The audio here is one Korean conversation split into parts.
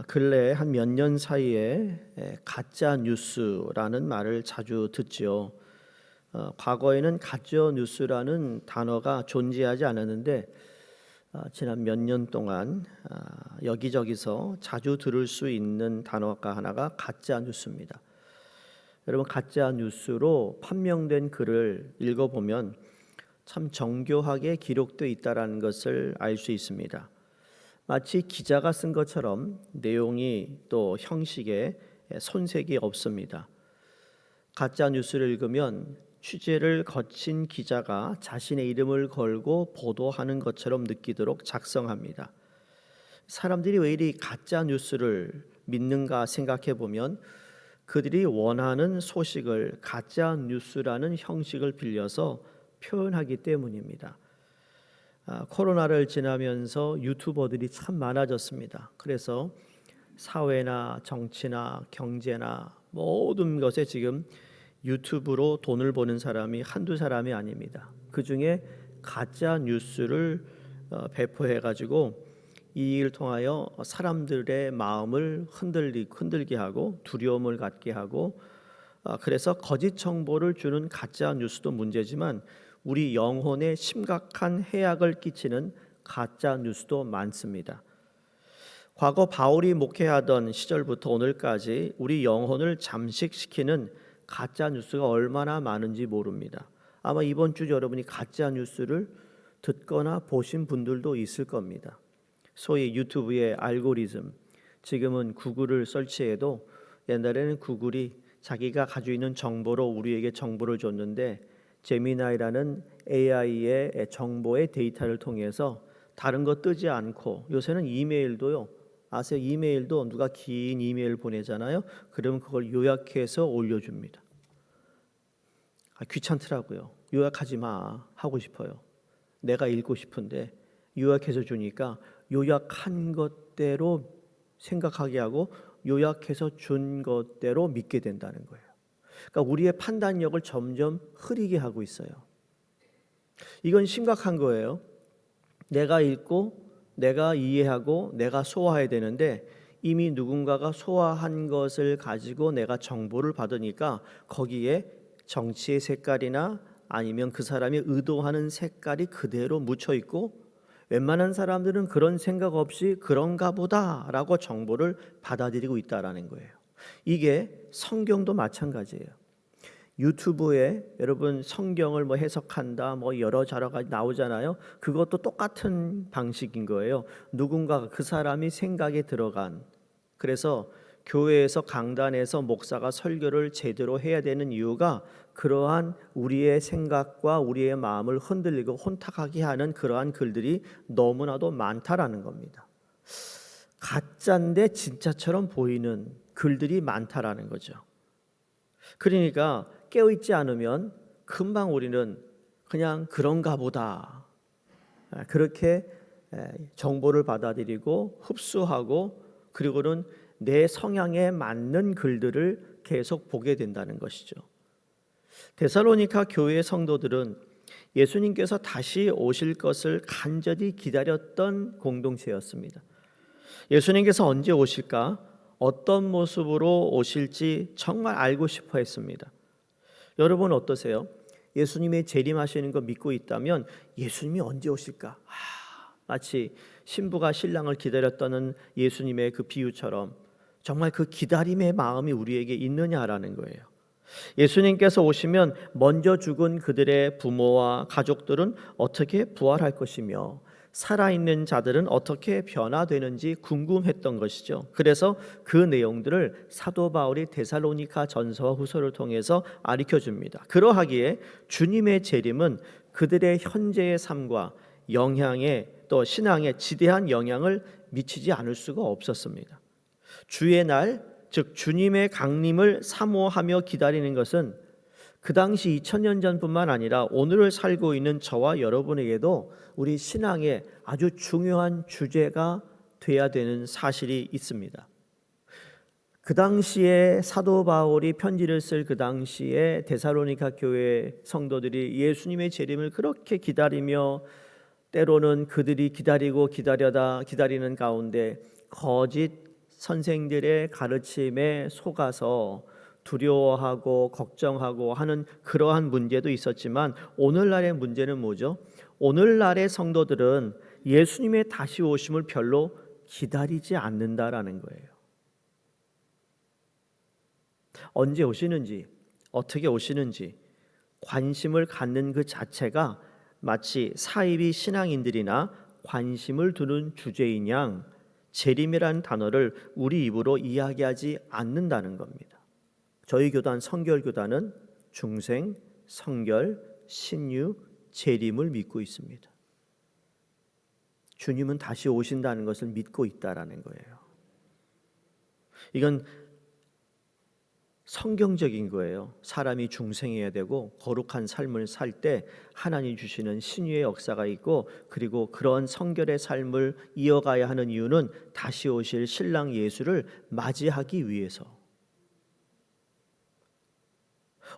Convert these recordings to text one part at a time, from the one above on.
근래 한 몇 년 사이에 가짜 뉴스라는 말을 자주 듣죠. 과거에는 가짜 뉴스라는 단어가 존재하지 않았는데 지난 몇 년 동안 여기저기서 자주 들을 수 있는 단어가 하나가 가짜 뉴스입니다. 여러분, 가짜 뉴스로 판명된 글을 읽어보면 참 정교하게 기록되어 있다는 것을 알 수 있습니다. 마치 기자가 쓴 것처럼 내용이 또 형식에 손색이 없습니다. 가짜 뉴스를 읽으면 취재를 거친 기자가 자신의 이름을 걸고 보도하는 것처럼 느끼도록 작성합니다. 사람들이 왜 이리 가짜 뉴스를 믿는가 생각해 보면 그들이 원하는 소식을 가짜 뉴스라는 형식을 빌려서 표현하기 때문입니다. 코로나를 지나면서 유튜버들이 참 많아졌습니다. 그래서 사회나 정치나 경제나 모든 것에 지금 유튜브로 돈을 버는 사람이 한두 사람이 아닙니다. 그 중에 가짜 뉴스를 배포해가지고 이 일을 통하여 사람들의 마음을 흔들게 하고 두려움을 갖게 하고 그래서 거짓 정보를 주는 가짜 뉴스도 문제지만 우리 영혼에 심각한 해악을 끼치는 가짜 뉴스도 많습니다. 과거 바울이 목회하던 시절부터 오늘까지 우리 영혼을 잠식시키는 가짜 뉴스가 얼마나 많은지 모릅니다. 아마 이번 주 여러분이 가짜 뉴스를 듣거나 보신 분들도 있을 겁니다. 소위 유튜브의 알고리즘, 지금은 구글을 설치해도 옛날에는 구글이 자기가 가지고 있는 정보로 우리에게 정보를 줬는데 제미나이라는 AI의 정보의 데이터를 통해서 다른 거 뜨지 않고 요새는 이메일도요. 아세요? 이메일도 누가 긴 이메일 보내잖아요. 그러면 그걸 요약해서 올려줍니다. 귀찮더라고요. 요약하지 마. 하고 싶어요. 내가 읽고 싶은데 요약해서 주니까 요약한 것대로 생각하게 하고 요약해서 준 것대로 믿게 된다는 거예요. 그러니까 우리의 판단력을 점점 흐리게 하고 있어요. 이건 심각한 거예요. 내가 읽고 내가 이해하고 내가 소화해야 되는데 이미 누군가가 소화한 것을 가지고 내가 정보를 받으니까 거기에 정치의 색깔이나 아니면 그 사람이 의도하는 색깔이 그대로 묻혀 있고 웬만한 사람들은 그런 생각 없이 그런가 보다라고 정보를 받아들이고 있다라는 거예요. 이게 성경도 마찬가지예요. 유튜브에 여러분 성경을 해석한다 여러 자료가 나오잖아요. 그것도 똑같은 방식인 거예요. 누군가가 그 사람이 생각에 들어간, 그래서 교회에서 강단에서 목사가 설교를 제대로 해야 되는 이유가 그러한 우리의 생각과 우리의 마음을 흔들리고 혼탁하게 하는 그러한 글들이 너무나도 많다라는 겁니다. 가짜인데 진짜처럼 보이는 글들이 많다라는 거죠. 그러니까 깨어있지 않으면 금방 우리는 그냥 그런가 보다 그렇게 정보를 받아들이고 흡수하고 그리고는 내 성향에 맞는 글들을 계속 보게 된다는 것이죠. 데살로니가 교회의 성도들은 예수님께서 다시 오실 것을 간절히 기다렸던 공동체였습니다. 예수님께서 언제 오실까? 어떤 모습으로 오실지 정말 알고 싶어 했습니다. 여러분 어떠세요? 예수님의 재림하시는 거 믿고 있다면 예수님이 언제 오실까? 마치 신부가 신랑을 기다렸다는 예수님의 그 비유처럼 정말 그 기다림의 마음이 우리에게 있느냐라는 거예요. 예수님께서 오시면 먼저 죽은 그들의 부모와 가족들은 어떻게 부활할 것이며 살아있는 자들은 어떻게 변화되는지 궁금했던 것이죠. 그래서 그 내용들을 사도 바울이 데살로니가 전서와 후서를 통해서 가르쳐 줍니다. 그러하기에 주님의 재림은 그들의 현재의 삶과 영향에 또 신앙에 지대한 영향을 미치지 않을 수가 없었습니다. 주의 날, 즉 주님의 강림을 사모하며 기다리는 것은 그 당시 2000년 전뿐만 아니라 오늘을 살고 있는 저와 여러분에게도 우리 신앙의 아주 중요한 주제가 돼야 되는 사실이 있습니다. 그 당시에 사도 바울이 편지를 쓸 그 당시에 데살로니가 교회 성도들이 예수님의 재림을 그렇게 기다리며 때로는 그들이 기다리는 가운데 거짓 선생들의 가르침에 속아서 두려워하고 걱정하고 하는 그러한 문제도 있었지만 오늘날의 문제는 뭐죠? 오늘날의 성도들은 예수님의 다시 오심을 별로 기다리지 않는다라는 거예요. 언제 오시는지, 어떻게 오시는지 관심을 갖는 그 자체가 마치 사이비 신앙인들이나 관심을 두는 주제인 양 재림이라는 단어를 우리 입으로 이야기하지 않는다는 겁니다. 저희 교단 성결교단은 중생, 성결, 신유, 재림을 믿고 있습니다. 주님은 다시 오신다는 것을 믿고 있다라는 거예요. 이건 성경적인 거예요. 사람이 중생해야 되고 거룩한 삶을 살 때 하나님 주시는 신유의 역사가 있고, 그리고 그런 성결의 삶을 이어가야 하는 이유는 다시 오실 신랑 예수를 맞이하기 위해서.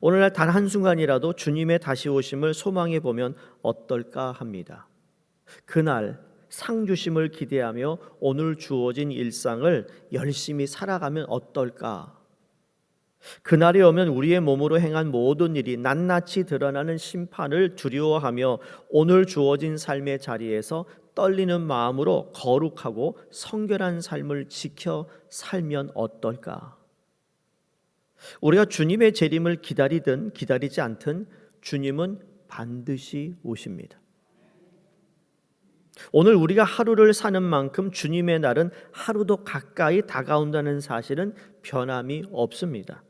오늘날 단 한순간이라도 주님의 다시 오심을 소망해 보면 어떨까 합니다. 그날 상 주심을 기대하며 오늘 주어진 일상을 열심히 살아가면 어떨까? 그날이 오면 우리의 몸으로 행한 모든 일이 낱낱이 드러나는 심판을 두려워하며 오늘 주어진 삶의 자리에서 떨리는 마음으로 거룩하고 성결한 삶을 지켜 살면 어떨까? 우리가 주님의 재림을 기다리든 기다리지 않든 주님은 반드시 오십니다. 오늘 우리가 하루를 사는 만큼 주님의 날은 하루도 가까이 다가온다는 사실은 변함이 없습니다.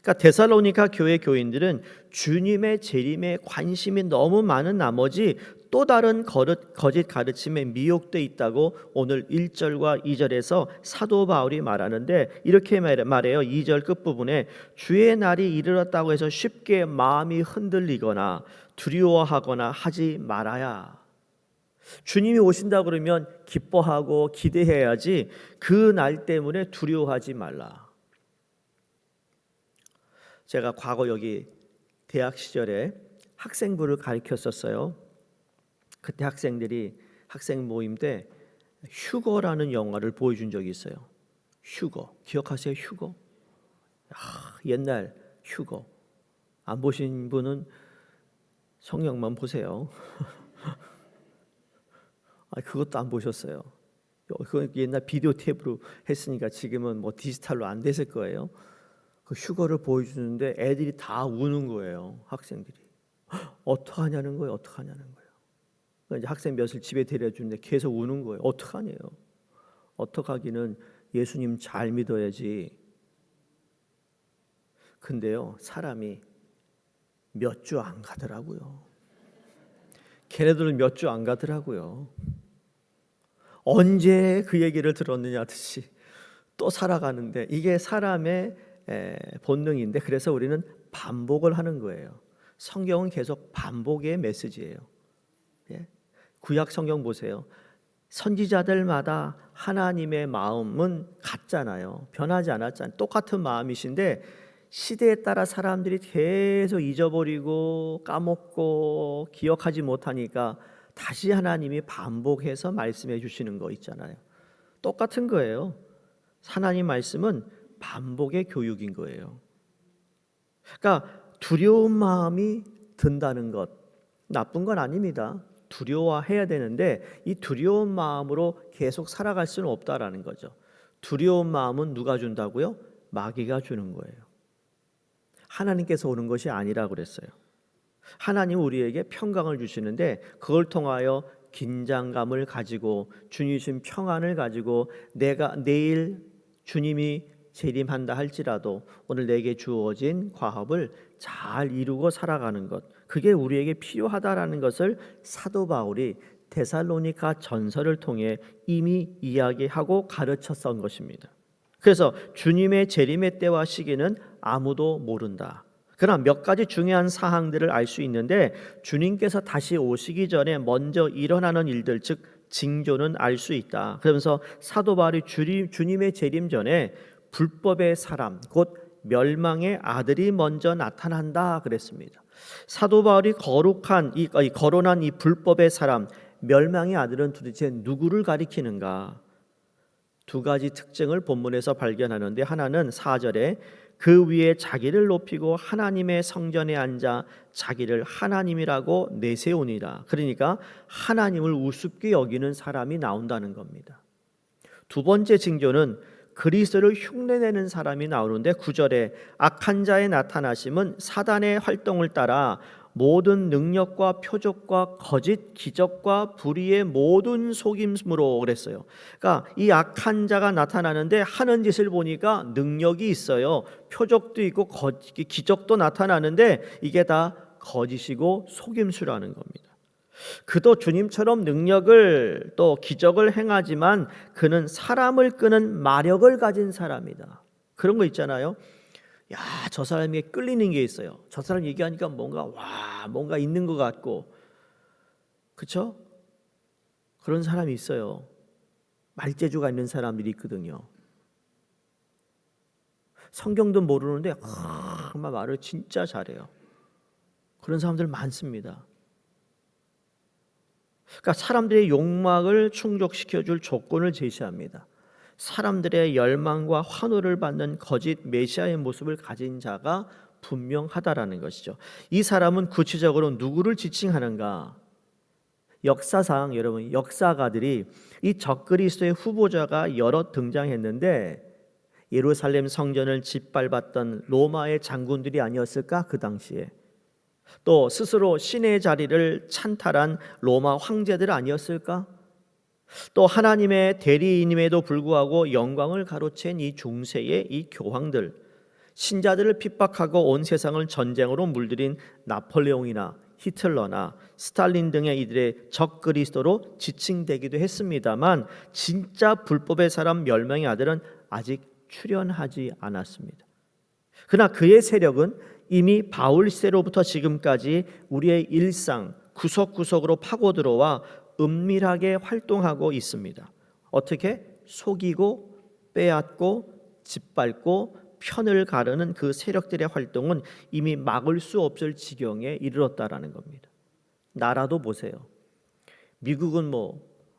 그러니까 데살로니가 교회 교인들은 주님의 재림에 관심이 너무 많은 나머지 또 다른 거짓 가르침에 미혹돼 있다고 오늘 1절과 2절에서 사도 바울이 말하는데 이렇게 말해요. 2절 끝부분에 주의 날이 이르렀다고 해서 쉽게 마음이 흔들리거나 두려워하거나 하지 말아야. 주님이 오신다 그러면 기뻐하고 기대해야지 그 날 때문에 두려워하지 말라. 제가 과거 여기 대학 시절에 학생부를 가르쳤었어요. 그때 학생들이 학생 모임 때 휴거라는 영화를 보여준 적이 있어요. 휴거 기억하세요? 휴거? 옛날 휴거 안 보신 분은 성경만 보세요. 그것도 안 보셨어요. 그건 옛날 비디오 테이프로 했으니까 지금은 뭐 디지털로 안 됐을 거예요. 그 휴거를 보여주는데 애들이 다 우는 거예요. 학생들이 어떡하냐는 거예요. 어떡하냐는 거예요. 이제 학생 몇을 집에 데려주는데 계속 우는 거예요. 어떡하냐요. 어떡하기는 예수님 잘 믿어야지. 근데요, 사람이 몇 주 안 가더라고요. 걔네들은 몇 주 안 가더라고요. 언제 그 얘기를 들었느냐 듯이 또 살아가는데 이게 사람의 본능인데, 그래서 우리는 반복을 하는 거예요. 성경은 계속 반복의 메시지예요. 구약 성경 보세요. 선지자들마다 하나님의 마음은 같잖아요. 변하지 않았잖아요. 똑같은 마음이신데 시대에 따라 사람들이 계속 잊어버리고 까먹고 기억하지 못하니까 다시 하나님이 반복해서 말씀해 주시는 거 있잖아요. 똑같은 거예요. 하나님 말씀은 반복의 교육인 거예요. 그러니까 두려운 마음이 든다는 것 나쁜 건 아닙니다. 두려워해야 되는데 이 두려운 마음으로 계속 살아갈 수는 없다라는 거죠. 두려운 마음은 누가 준다고요? 마귀가 주는 거예요. 하나님께서 오는 것이 아니라고 그랬어요. 하나님은 우리에게 평강을 주시는데 그걸 통하여 긴장감을 가지고 주님 평안을 가지고 내가 내일 주님이 재림한다 할지라도 오늘 내게 주어진 과업을 잘 이루고 살아가는 것, 그게 우리에게 필요하다라는 것을 사도 바울이 데살로니가 전서를 통해 이미 이야기하고 가르쳤던 것입니다. 그래서 주님의 재림의 때와 시기는 아무도 모른다. 그러나 몇 가지 중요한 사항들을 알 수 있는데 주님께서 다시 오시기 전에 먼저 일어나는 일들, 즉 징조는 알 수 있다. 그러면서 사도 바울이 주님의 재림 전에 불법의 사람, 곧 멸망의 아들이 먼저 나타난다 그랬습니다. 사도 바울이 거론한 이 불법의 사람, 멸망의 아들은 도대체 누구를 가리키는가? 두 가지 특징을 본문에서 발견하는데, 하나는 4절에 그 위에 자기를 높이고 하나님의 성전에 앉아 자기를 하나님이라고 내세우니라. 그러니까 하나님을 우습게 여기는 사람이 나온다는 겁니다. 두 번째 징조는 그리스도를 흉내내는 사람이 나오는데, 9절에 악한 자의 나타나심은 사단의 활동을 따라 모든 능력과 표적과 거짓 기적과 불의의 모든 속임수로 그랬어요. 그러니까 이 악한 자가 나타나는데 하는 짓을 보니까 능력이 있어요. 표적도 있고 기적도 나타나는데 이게 다 거짓이고 속임수라는 겁니다. 그도 주님처럼 능력을 또 기적을 행하지만 그는 사람을 끄는 마력을 가진 사람이다. 그런 거 있잖아요. 야, 저 사람에게 끌리는 게 있어요. 저 사람 얘기하니까 뭔가 있는 것 같고, 그렇죠? 그런 사람이 있어요. 말재주가 있는 사람들이 있거든요. 성경도 모르는데 정말 말을 진짜 잘해요. 그런 사람들 많습니다. 그러니까 사람들의 욕망을 충족시켜줄 조건을 제시합니다. 사람들의 열망과 환호를 받는 거짓 메시아의 모습을 가진 자가 분명하다라는 것이죠. 이 사람은 구체적으로 누구를 지칭하는가? 역사상 여러분, 역사가들이 이 적그리스도의 후보자가 여러 등장했는데 예루살렘 성전을 짓밟았던 로마의 장군들이 아니었을까? 그 당시에 또 스스로 신의 자리를 찬탈한 로마 황제들 아니었을까? 또 하나님의 대리인임에도 불구하고 영광을 가로챈 이 중세의 이 교황들, 신자들을 핍박하고 온 세상을 전쟁으로 물들인 나폴레옹이나 히틀러나 스탈린 등의 이들의 적그리스도로 지칭되기도 했습니다만, 진짜 불법의 사람 멸망의 아들은 아직 출현하지 않았습니다. 그러나 그의 세력은 이미 바울 시대로부터 지금까지 우리의 일상 구석구석으로 파고들어와 은밀하게 활동하고 있습니다. 어떻게? 속이고 빼앗고 짓밟고 편을 가르는 그 세력들의 활동은 이미 막을 수 없을 지경에 이르렀다라는 겁니다. 나라도 보세요. 미국은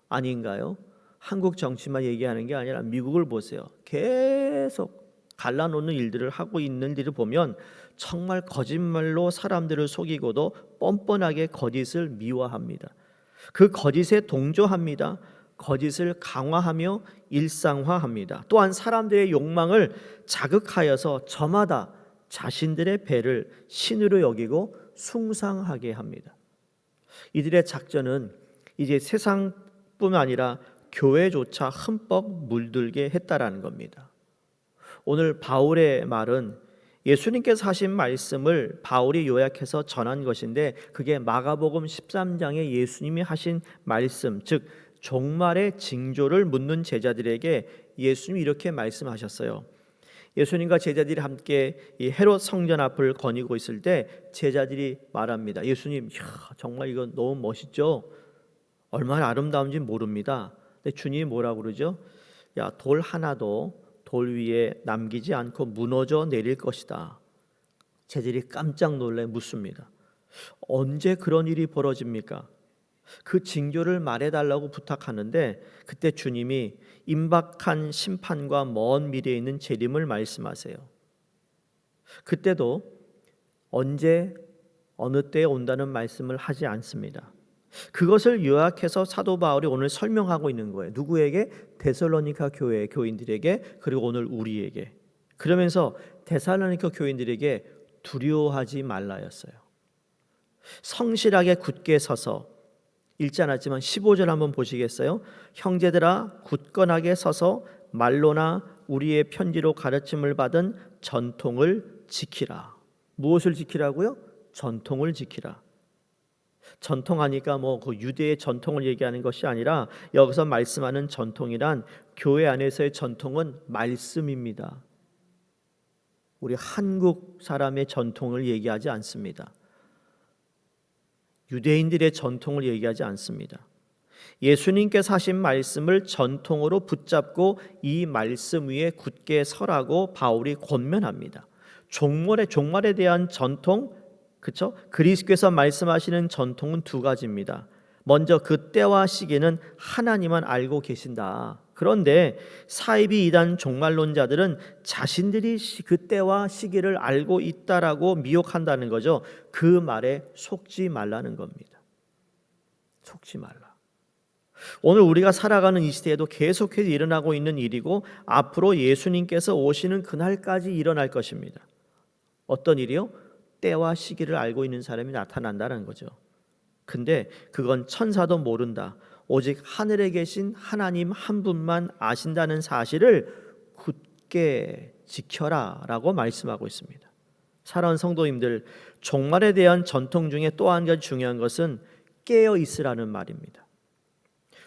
아닌가요? 한국 정치만 얘기하는 게 아니라 미국을 보세요. 계속 갈라놓는 일들을 하고 있는 일을 보면 정말 거짓말로 사람들을 속이고도 뻔뻔하게 거짓을 미화합니다. 그 거짓에 동조합니다. 거짓을 강화하며 일상화합니다. 또한 사람들의 욕망을 자극하여서 저마다 자신들의 배를 신으로 여기고 숭상하게 합니다. 이들의 작전은 이제 세상뿐만 아니라 교회조차 흠뻑 물들게 했다라는 겁니다. 오늘 바울의 말은 예수님께서 하신 말씀을 바울이 요약해서 전한 것인데, 그게 마가복음 13장에 예수님이 하신 말씀, 즉 종말의 징조를 묻는 제자들에게 예수님이 이렇게 말씀하셨어요. 예수님과 제자들이 함께 이 헤롯 성전 앞을 거니고 있을 때 제자들이 말합니다. 예수님, 정말 이거 너무 멋있죠? 얼마나 아름다운지 모릅니다. 근데 주님이 뭐라고 그러죠? 돌 하나도 돌 위에 남기지 않고 무너져 내릴 것이다. 제자들이 깜짝 놀래 묻습니다. 언제 그런 일이 벌어집니까? 그 징조를 말해달라고 부탁하는데, 그때 주님이 임박한 심판과 먼 미래에 있는 재림을 말씀하세요. 그때도 언제 어느 때에 온다는 말씀을 하지 않습니다. 그것을 요약해서 사도 바울이 오늘 설명하고 있는 거예요. 누구에게? 데살로니가 교회 교인들에게, 그리고 오늘 우리에게. 그러면서 데살로니가 교인들에게 두려워하지 말라였어요. 성실하게 굳게 서서, 읽지 않았지만 15절 한번 보시겠어요? 형제들아, 굳건하게 서서 말로나 우리의 편지로 가르침을 받은 전통을 지키라. 무엇을 지키라고요? 전통을 지키라. 전통하니까 그 유대의 전통을 얘기하는 것이 아니라, 여기서 말씀하는 전통이란 교회 안에서의 전통은 말씀입니다. 우리 한국 사람의 전통을 얘기하지 않습니다. 유대인들의 전통을 얘기하지 않습니다. 예수님께서 하신 말씀을 전통으로 붙잡고 이 말씀 위에 굳게 서라고 바울이 권면합니다. 종말에 대한 전통, 그렇죠? 그리스도께서 말씀하시는 전통은 두 가지입니다. 먼저 그 때와 시기는 하나님만 알고 계신다. 그런데 사이비 이단 종말론자들은 자신들이 그 때와 시기를 알고 있다라고 미혹한다는 거죠. 그 말에 속지 말라는 겁니다. 속지 말라. 오늘 우리가 살아가는 이 시대에도 계속해서 일어나고 있는 일이고 앞으로 예수님께서 오시는 그날까지 일어날 것입니다. 어떤 일이요? 때와 시기를 알고 있는 사람이 나타난다는 거죠. 근데 그건 천사도 모른다. 오직 하늘에 계신 하나님 한 분만 아신다는 사실을 굳게 지켜라 라고 말씀하고 있습니다. 사랑하는 성도님들, 종말에 대한 전통 중에 또 한 가지 중요한 것은 깨어 있으라는 말입니다.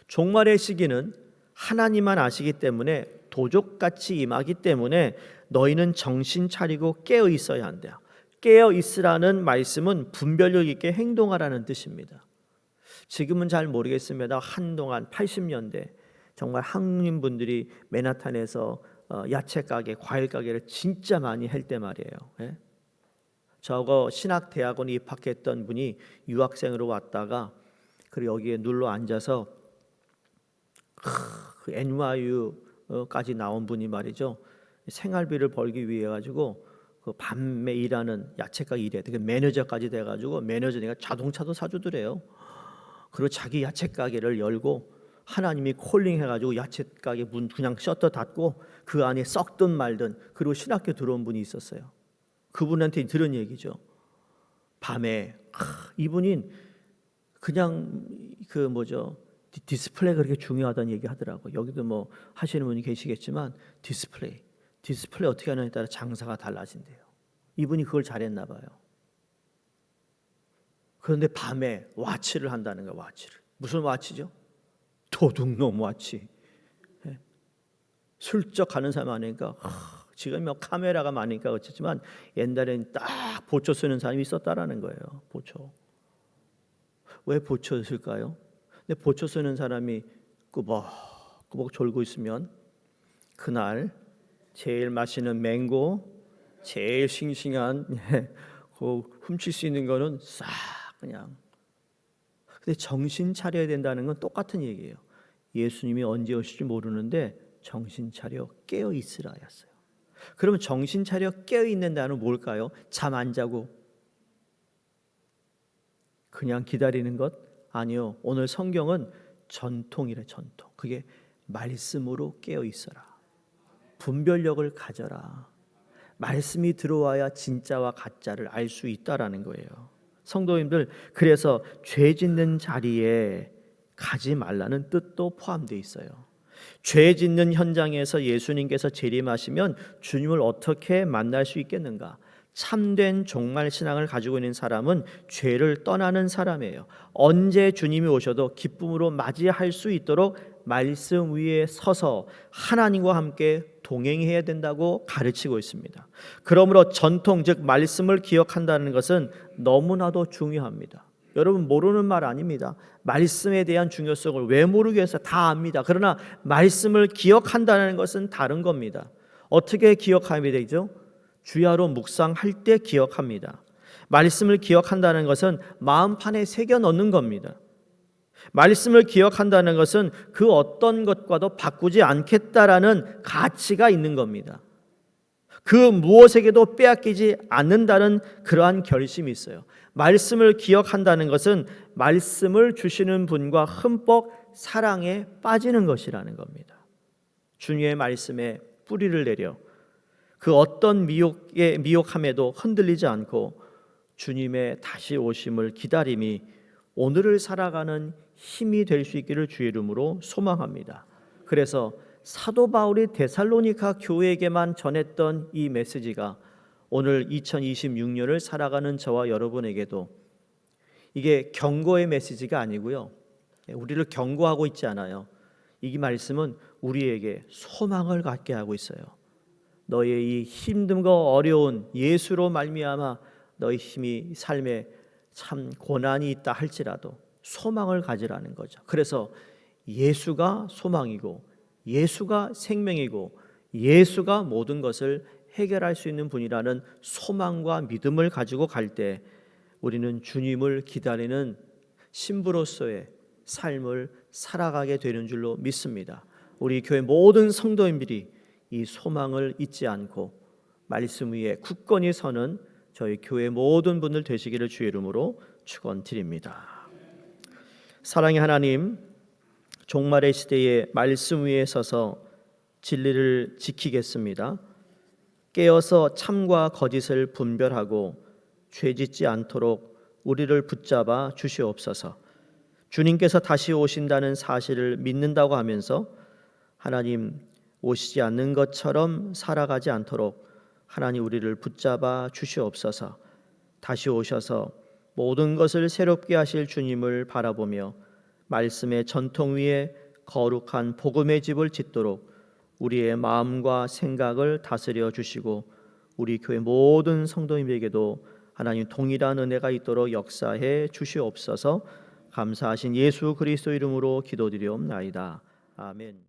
종말의 시기는 하나님만 아시기 때문에 도적같이 임하기 때문에 너희는 정신 차리고 깨어 있어야 한다. 깨어 있으라는 말씀은 분별력 있게 행동하라는 뜻입니다. 지금은 잘 모르겠습니다. 한동안 80년대 정말 한국인분들이 맨하탄에서 야채 가게, 과일 가게를 진짜 많이 할 때 말이에요. 예? 저거 신학대학원에 입학했던 분이 유학생으로 왔다가 그리고 여기에 눌러 앉아서 그 NYU까지 나온 분이 말이죠. 생활비를 벌기 위해 가지고 그 밤에 일하는 야채가게 일해. 그 매니저까지 돼가지고 매니저니까 자동차도 사주더래요. 그리고 자기 야채 가게를 열고 하나님이 콜링해가지고 야채 가게 문 그냥 셔터 닫고 그 안에 썩든 말든 그리고 신학교 들어온 분이 있었어요. 그분한테 들은 얘기죠. 밤에 이분이 그냥 그 디스플레이가 그렇게 중요하다는 얘기 하더라고. 여기도 뭐 하시는 분이 계시겠지만 디스플레이 어떻게 하느냐에 따라 장사가 달라진대요. 이분이 그걸 잘했나 봐요. 그런데 밤에 와치를 한다는 거예요. 와치를. 무슨 와치죠? 도둑놈 와치. 예. 슬쩍 가는 사람 많으니까 지금 카메라가 많으니까 그렇지만 옛날에는 딱 보초 쓰는 사람이 있었다라는 거예요. 보초. 왜 보초였을까요? 근데 보초 쓰는 사람이 꾸벅꾸벅 졸고 있으면 그날 제일 맛있는 맹고, 제일 싱싱한 그 훔칠 수 있는 거는 싹 그냥. 근데 정신 차려야 된다는 건 똑같은 얘기예요. 예수님이 언제 오실지 모르는데 정신 차려 깨어 있으라 하였어요. 그러면 정신 차려 깨어 있는 단어는 뭘까요? 잠 안 자고 그냥 기다리는 것? 아니요. 오늘 성경은 전통이래. 전통. 그게 말씀으로 깨어 있어라. 분별력을 가져라. 말씀이 들어와야 진짜와 가짜를 알 수 있다라는 거예요. 성도님들, 그래서 죄 짓는 자리에 가지 말라는 뜻도 포함되어 있어요. 죄 짓는 현장에서 예수님께서 재림하시면 주님을 어떻게 만날 수 있겠는가? 참된 종말 신앙을 가지고 있는 사람은 죄를 떠나는 사람이에요. 언제 주님이 오셔도 기쁨으로 맞이할 수 있도록 말씀 위에 서서 하나님과 함께 동행해야 된다고 가르치고 있습니다. 그러므로 전통, 즉 말씀을 기억한다는 것은 너무나도 중요합니다. 여러분, 모르는 말 아닙니다. 말씀에 대한 중요성을 왜 모르겠어요? 다 압니다. 그러나 말씀을 기억한다는 것은 다른 겁니다. 어떻게 기억하면 되죠? 주야로 묵상할 때 기억합니다. 말씀을 기억한다는 것은 마음판에 새겨 넣는 겁니다. 말씀을 기억한다는 것은 그 어떤 것과도 바꾸지 않겠다라는 가치가 있는 겁니다. 그 무엇에게도 빼앗기지 않는다는 그러한 결심이 있어요. 말씀을 기억한다는 것은 말씀을 주시는 분과 흠뻑 사랑에 빠지는 것이라는 겁니다. 주님의 말씀에 뿌리를 내려 그 어떤 미혹함에도 흔들리지 않고 주님의 다시 오심을 기다림이 오늘을 살아가는 힘이 될 수 있기를 주의 이름으로 소망합니다. 그래서 사도 바울이 데살로니가 교회에게만 전했던 이 메시지가 오늘 2026년을 살아가는 저와 여러분에게도 이게 경고의 메시지가 아니고요. 우리를 경고하고 있지 않아요. 이 말씀은 우리에게 소망을 갖게 하고 있어요. 너의 이 힘듦과 어려운 예수로 말미암아 너의 힘이 삶에 참 고난이 있다 할지라도 소망을 가지라는 거죠. 그래서 예수가 소망이고 예수가 생명이고 예수가 모든 것을 해결할 수 있는 분이라는 소망과 믿음을 가지고 갈 때 우리는 주님을 기다리는 신부로서의 삶을 살아가게 되는 줄로 믿습니다. 우리 교회 모든 성도님들이 이 소망을 잊지 않고 말씀 위에 굳건히 서는 저희 교회 모든 분들 되시기를 주의 이름으로 축원드립니다. 사랑의 하나님, 종말의 시대에 말씀 위에 서서 진리를 지키겠습니다. 깨어서 참과 거짓을 분별하고 죄짓지 않도록 우리를 붙잡아 주시옵소서. 주님께서 다시 오신다는 사실을 믿는다고 하면서 하나님 오시지 않는 것처럼 살아가지 않도록 하나님 우리를 붙잡아 주시옵소서. 다시 오셔서 모든 것을 새롭게 하실 주님을 바라보며 말씀의 전통 위에 거룩한 복음의 집을 짓도록 우리의 마음과 생각을 다스려 주시고 우리 교회 모든 성도님에게도 하나님 동일한 은혜가 있도록 역사해 주시옵소서. 감사하신 예수 그리스도 이름으로 기도드리옵나이다. 아멘.